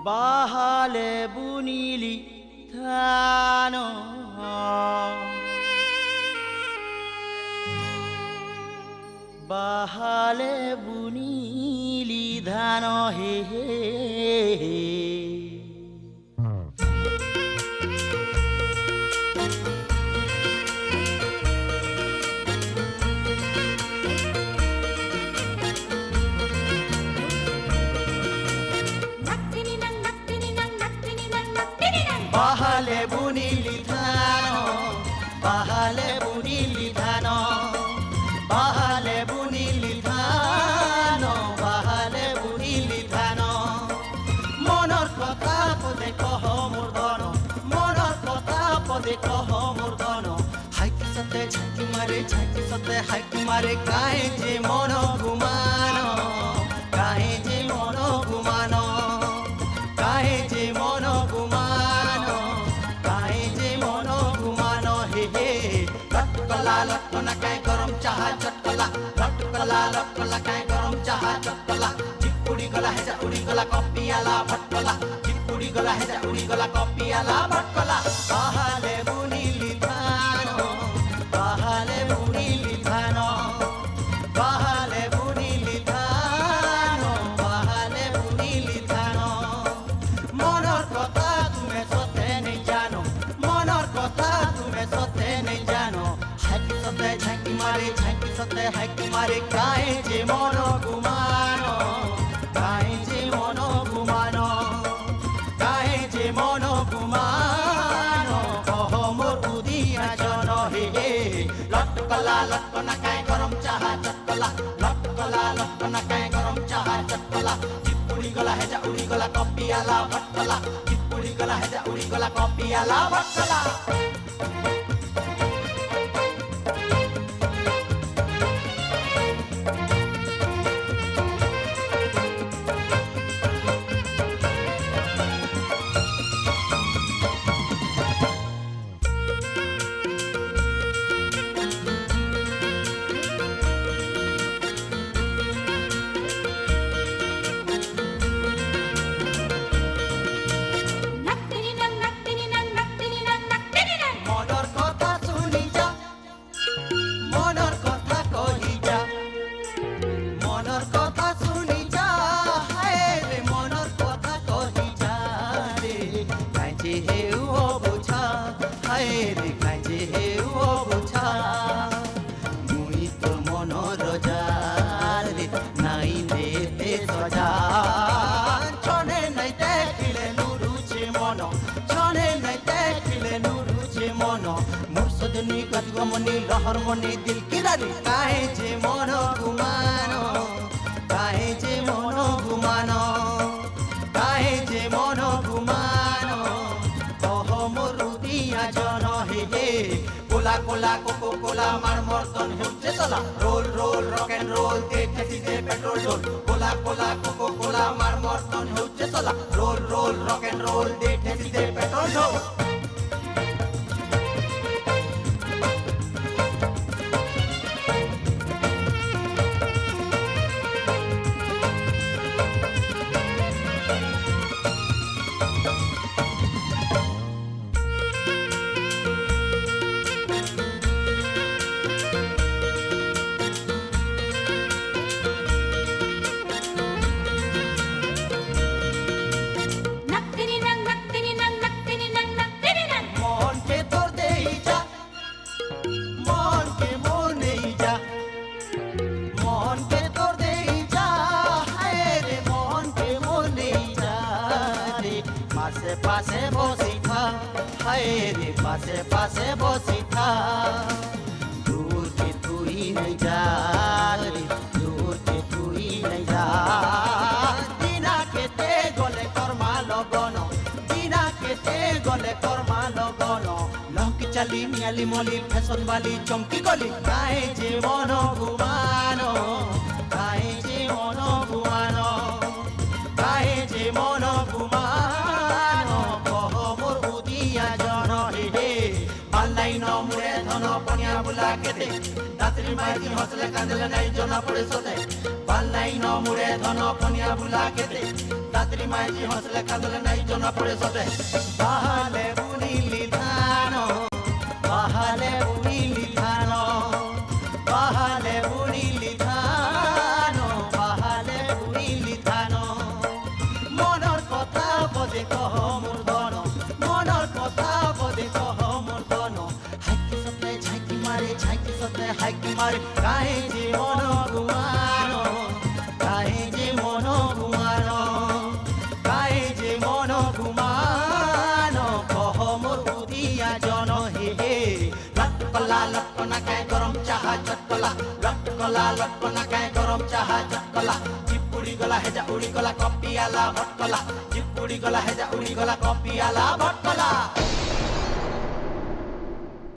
বাহালে বুনিলি ধান বাহালে বুনিলি ধান হে হে বাহালে বুনিলি ধান বাহালে বুনিলি ধান বাহালে বুনিলি ধান বাহালে বুনিলি ধান মনৰ কথা পদে কহ মোৰ ধন মনৰ কথা পদে কহ মোৰ ধন হাইকি সতে ঝাঁকি মাৰে কাহে যে মন ঘুমান কাহে যে মন ঘুমান কাহে যে মন ঘুমান কাহে যে মন ঘুমান হে হে লটকলা লটকনা কাই গরম চাহা চটকলা লটকলা কাই গরম চাহা চটকলা চিপুড়ি গলা হেজা উড়ি গলা কপিয়ালা ভটকলা চিপুড়ি গলা হেজা উড়ি গলা কপিয়ালা ভটকলা বাহালে বুনিলি ধান বাহালে বুনিলি ধান বাহালে বুনিলি ধান বাহালে বুনিলি ধান মনৰ কথা তুমি সতে নেই জানো মনৰ কথা তুমি সতে নেই জানো হাঁকি সতে হাঁকি মারে কাহে যে মন ঘুমান কাহে যে মন ঘুমান কাহে যে মন ঘুমান কহ মোর উদিয়া জন হে হে লটকলা লটকনা কাই গরম চাহা চটকলা লটকলা লটকনা কাই গরম চাহা চটকলা চিপুড়ি গলা হেজা উড়ি গলা কপিয়ালা ভটকলা চিপুড়ি গলা হেজা উড়ি গলা কপিয়ালা ভটকলা মনি লহর মনি দিল কিরারি কাহে যে মন ঘুমান কাহে যে মন ঘুমান কাহে যে মন ঘুমান কহ মোর উদিয়া জন হে হে কোলা কোলা কোকো কোলা মার মর্তন হচ্ছে চলা roll roll rock and roll দেখেছি যে পেট্রোল ঢোল কোলা কোলা কোকো কোলা মার মর্তন হচ্ছে চলা roll roll rock and roll দেখেছি যে পেট্রোল ঢোল पासे बसी था हाय रे पासे बसी था दूर के तू ही नहीं जा रे दूर के तू ही नहीं जा दिना के ते गले कर्मा लगन दिना के ते गले कर्मा लगन लंकी चाली नियाली मली फैशन वाली चमकी गली काहे जे मन घुमान काहे जे मन घुमान काहे जे मन घुमान मुरे धन पनिया बुला केते दात्री माई हसले कांदले नाई जना पड़े सोते बाल नाई न मुरे धन पनिया बुला केते दादरी माई जी हंसले कांदले नहीं जना पड़े सदे बाहाले बुनिली धान बाहाले बुनिली धान बाहाले बुनिली धान बाहाले बुनिली धान मनर कथा पदे कह मोर धन मनर कथा पदे कह मोर धन हाइकी सते हाइकी मारे काहे जे मन गुमानो काहे जे मन गुमानो काहे जे मन गुमानो कह मोर उदिया जन हे हे लटकला काय गरम चाहा चटकला लटकला काय गरम चाहा चटकला चिपुड़ी गला हेजा उड़ी गला कपियाला भटकला चिपुड़ी गला हेजा उड़ी गला कपियाला भटकला